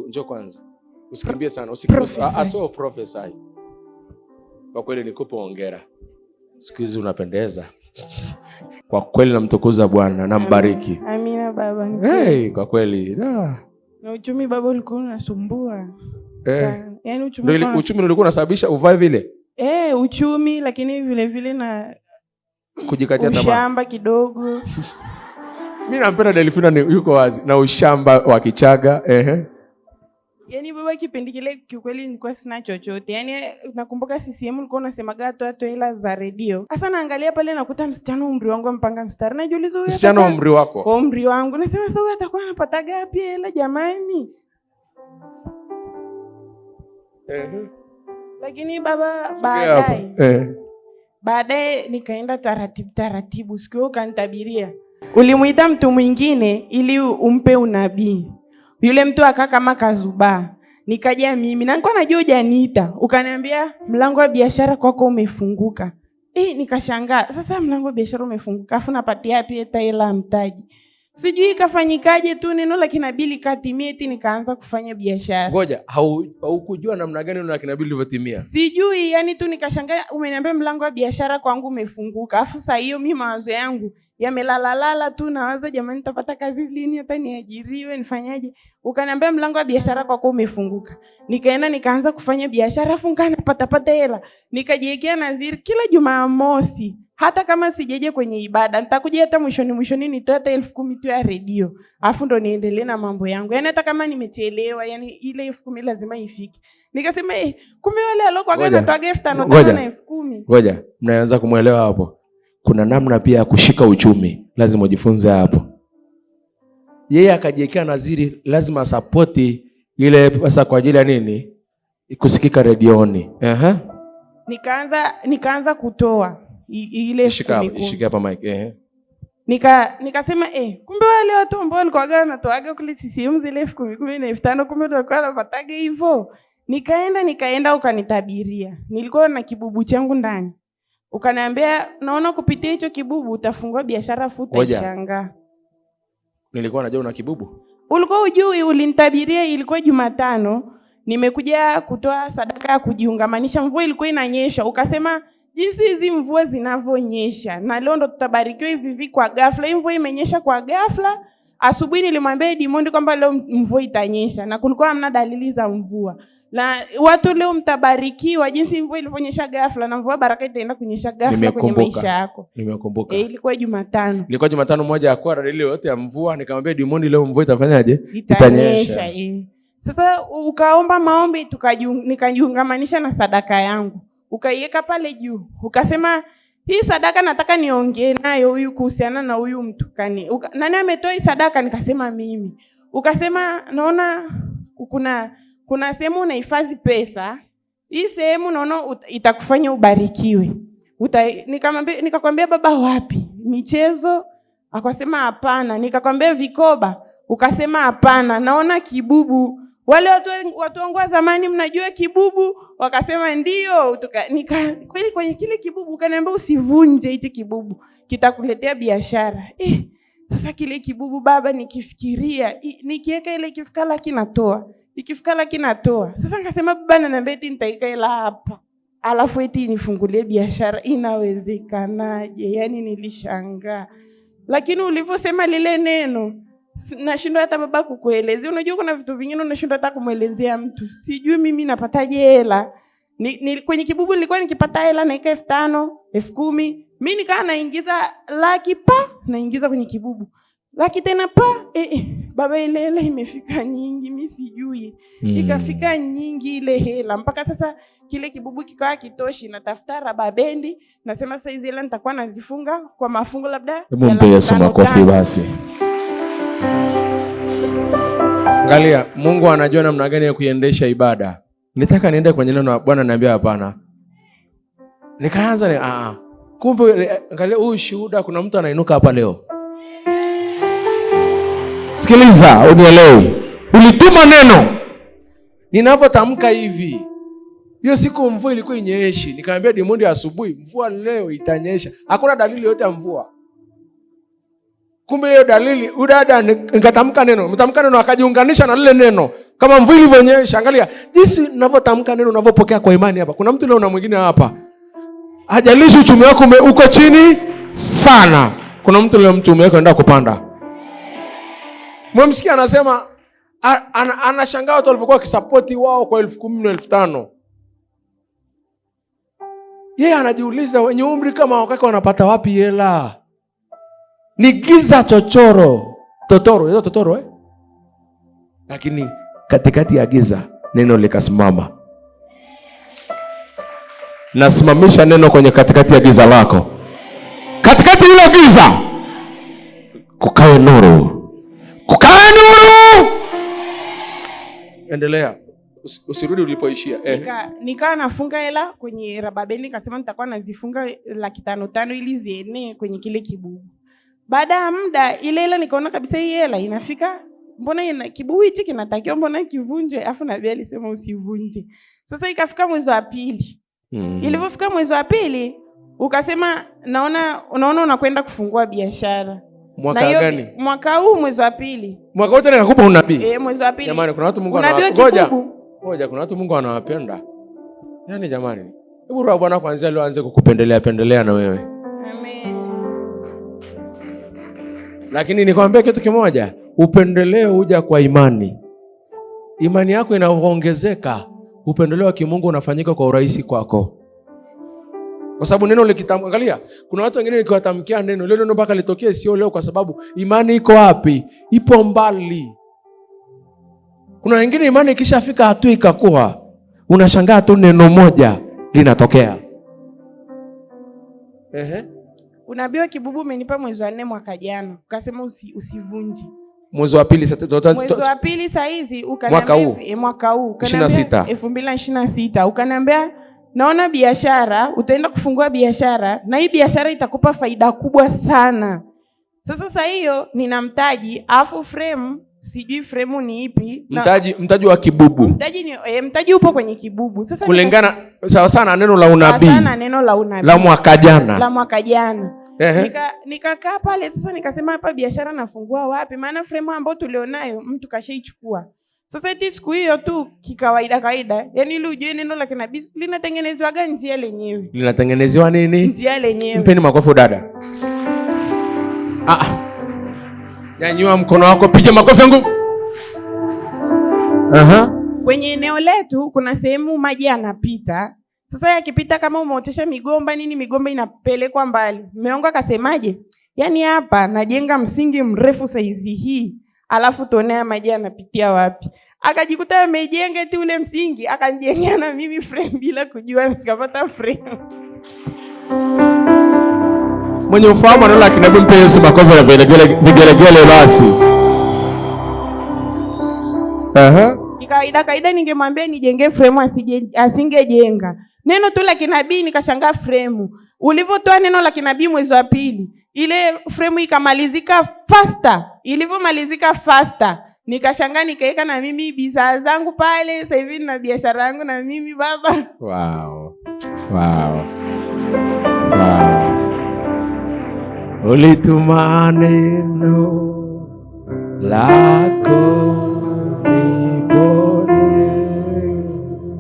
Njoo kwanza. Usikimbie sana. Sio professor. Kwa kweli nikupe hongera. Siku hizi unapendeza. Kwa kweli namtukuza Bwana, nambariki. Amina baba. Hey, kwa kweli. Na uchumi baba ulikuwa unasumbua. Yaani uchumi ulikuwa unasababisha uvae vile? Uchumi lakini vile vile na kujikatia tamaa. Ushamba kidogo. Mimi nampenda Delfina yuko wazi na ushamba wa Kichaga. Yaani baba kipindi kile kiukweli nilikuwa sina chochote. Yaani nakumbuka CCM ulikuwa unasemaga toa hela za redio. Sasa naangalia pale nakuta msichana umri wangu mpanga mstari. Najiuliza huyu msichana umri wako? Umri wangu. Nasema sasa huyu atakuwa anapata gapi hela jamani? Lakini baba baadaye nikaenda taratibu. Siku hiyo kanitabiria. Ulimuita mtu mwingine ili umpe unabii. Yule mtu akaa kama kazuba. Nikaja mimi na nilikuwa najua hujaniita. Ukaniambia mlango wa biashara kwako umefunguka. Nikashangaa. Sasa mlango wa biashara umefunguka. Afu napatia wapi hata hela mtaji? Sijui kafanyikaje tu neno la kinabili katimia eti nikaanza kufanya biashara. Ngoja, haukujua namna gani neno la kinabili lilivyotimia? Sijui, yani tu nikashangaa umeniambia mlango wa biashara kwangu umefunguka. Afu saa hiyo mimi mawazo yangu yamelalala tu nawaza jamani nitapata kazi lini hata niajiriwe nifanyaje? Ukaniambia mlango wa biashara kwako umefunguka. Nikaenda nikaanza kufanya biashara afu nikapata hela. Nikajiwekea nadhiri kila Jumamosi. Hata kama sijeje kwenye ibada, nitakuja hata mwishoni nitoe hata 10,000 tu ya redio. Alafu ndo niendelee na mambo yangu. Yaani hata kama nimechelewa, yani ile 10,000 lazima ifike. Nikasema kumbe wale alikuwa anatoa 5,000 na 10,000. Ngoja, mnaanza kumuelewa hapo. Kuna namna pia ya kushika uchumi. Lazima ujifunze hapo. Yeye akajiwekea nadhiri lazima support ile pesa kwa ajili ya nini? Kusikika redioni. Nikaanza kutoa ile shika hapa mic. Nikasema kumbe wale watu ambao walikuwa wanatoaga kule CCM zile 10,000 na 5,000 kumbe walikuwa wanapataga hivyo. Nikaenda ukanitabiria. Nilikuwa na kibubu changu ndani. Ukaniambia naona kupitia hicho kibubu utafungua biashara futa ishanga. Nilikuwa najua una kibubu. Ulikuwa ujui ulinitabiria ilikuwa Jumatano. Nimekuja kutoa sadaka ya kujiungamanisha, mvua ilikuwa inanyesha. Ukasema jinsi hizi mvua zinavyonyesha na leo ndo tutabarikiwa hivi kwa ghafla. Hii mvua imenyesha kwa ghafla. Asubuhi nilimwambia Diamond kwamba leo mvua itanyesha na kulikuwa hamna dalili za mvua. Na watu leo mtabarikiwa jinsi mvua ilivyonyesha ghafla na mvua baraka itaenda kunyesha ghafla kwenye maisha yako. Nimekumbuka. Ilikuwa Jumatano. Ilikuwa Jumatano moja ya kwa dalili yote ya mvua, nikamwambia Diamond leo mvua itafanyaje? Itanyesha. Sasa ukaomba maombi nikajiungamanisha na sadaka yangu. Ukaiweka pale juu. Ukasema hii sadaka nataka niongee nayo huyu kuhusiana na huyu mtu. Nani ametoa hii sadaka? Nikasema mimi. Ukasema naona kuna sehemu unahifadhi pesa. Hii sehemu naona itakufanya ubarikiwe. Nikakwambia baba wapi? Michezo? Akasema hapana. Nikakwambia vikoba? Ukasema hapana. Naona kibubu. Wale watu wangu wa zamani mnajua kibubu? Wakasema ndio. Kweli kwenye kile kibubu ukaniambia usivunje hichi kibubu. Kitakuletea biashara. Sasa kile kibubu baba nikifikiria, nikiweka ile ikifikala kinatoa. Ikifikala kinatoa. Sasa nikasema baba ananiambia eti nitaika hela hapa. Alafu eti nifungulie biashara. Inawezekanaje? Yaani nilishangaa. Lakini ulivyosema lile neno nashindwa hata baba kukuelezea. Unajua kuna vitu vingine unashindwa hata kumuelezea mtu. Sijui mimi napataje hela. Kwenye kibubu nilikuwa nikipata hela naika 5,000, 10,000. Mimi nikaa naingiza laki naingiza kwenye kibubu. Laki tena baba ile hela imefika nyingi mimi sijui. Ikafika nyingi ile hela. Mpaka sasa kile kibubu kikawa kitoshi natafuta raba bendi. Nasema sasa hizi hela nitakuwa nazifunga kwa mafungo labda. Hebu mpe Yesu makofi basi. Angalia, Mungu anajua namna gani ya kuiendesha ibada. Nitaka niende kwenye neno la Bwana, niambia hapana. Nikaanza kumbe angalia huyu shuhuda, kuna mtu anainuka hapa leo. Sikiliza, unielewe. Ulituma neno. Ninavyotamka hivi. Hiyo siku mvua ilikuwa inyeshi. Nikamwambia Diamond asubuhi, mvua leo itanyesha. Hakuna dalili yote ya mvua. Kumbe hiyo dalili udada nikatamka neno, mtamka neno akajiunganisha na lile neno. Kama mvua ilivyonyesha, angalia jinsi ninavyotamka neno, unavyopokea kwa imani hapa. Kuna mtu leo na mwingine hapa, hajalishi uchumi wako uko chini sana. Kuna mtu leo uchumi wako unaenda kupanda. Mwemsikia anasema anashangaa watu walivyokuwa kisapoti wao kwa 10,000 na 5,000. Yeye anajiuliza wenye umri kama wakaka wanapata wapi hela? Ni giza totoro Lakini katikati ya giza neno likasimama. Nasimamisha neno kwenye katikati ya giza lako. Katikati ile giza kukae nuru. Endelea. Usirudi ulipoishia. Nika nafunga hela kwenye rababeni, nikasema nitakuwa nazifunga 5,500 ili zienee kwenye kile kibubu. Baada ya muda ile hela nikaona kabisa hii hela inafika, mbona kibubu hichi kinatakiwa mbona kivunje? Afu nabii alisema usivunje. Sasa ikafika mwezi wa pili. Ilipofika mwezi wa pili ukasema unaona unakwenda kufungua biashara. Mwaka gani? Mwaka huu mwezi wa pili. Mwaka wote nikakupa unabii. Mwezi wa pili. Jamani, kuna watu Mungu anawapenda. Ngoja, kuna watu Mungu anawapenda. Yaani jamani, hebu roho Bwana kwanza leo aanze kukupendelea na wewe. Amen. Lakini nikwambia kitu kimoja, upendeleo huja kwa imani. Imani yako inaongezeka, upendeleo wa kimungu unafanyika kwa urahisi kwako. Kwa sababu neno likitamka, angalia, kuna watu wengine nikiwatamkia neno, leo neno mpaka litokee sio leo, kwa sababu imani iko wapi? Ipo mbali. Kuna wengine imani ikishafika hatua ikakuwa, unashangaa tu neno moja linatokea. Unabii wa kibubu umenipa mwezi wa 4 mwaka jana. Ukasema usivunje. Mwezi wa pili saa hizi ukaniambia mwaka huu 2026 ukaniambia naona biashara, utaenda kufungua biashara na hii biashara itakupa faida kubwa sana. Sasa hiyo nina mtaji, afu frame sijui frame ni ipi. Mtaji wa kibubu. Mtaji upo kwenye kibubu. Sasa kulingana sawa sana neno la unabii. Sana neno la unabii. La mwaka jana. Nikakaa pale sasa nikasema hapa biashara nafungua wapi? Maana frame ambayo tulionayo mtu kashaichukua. Sasa eti siku hiyo tu kawaida. Yaani ili ujue neno la kinabii linatengenezwa njia lenyewe. Linatengenezewa nini? Njia lenyewe. Mpeni makofi dada. Nyanyua mkono wako, piga makofi yangu. Kwenye eneo letu kuna sehemu maji yanapita. Sasa yakipita kama umeotesha migomba migomba inapelekwa mbali. Mmeonga akasemaje? Yaani hapa najenga msingi mrefu saizi hii. Alafu tuonea maji yanapitia wapi? Akajikuta amejenga tu ule msingi, akanijengea na mimi frame bila kujua, nikapata frame. Mwenye ufahamu anaona kinabii, mpe Yesu makofi na vigelegele basi. Kawaida ningemwambia nijenge frame asingejenga. Neno tu la kinabii nikashangaa frame. Ulivyotoa neno la kinabii mwezi wa pili, ile frame ikamalizika faster. Ilivyomalizika faster, nikashangaa nikaeka na mimi bidhaa zangu pale, sasa hivi na biashara yangu na mimi baba. Wow. Ulituma neno lako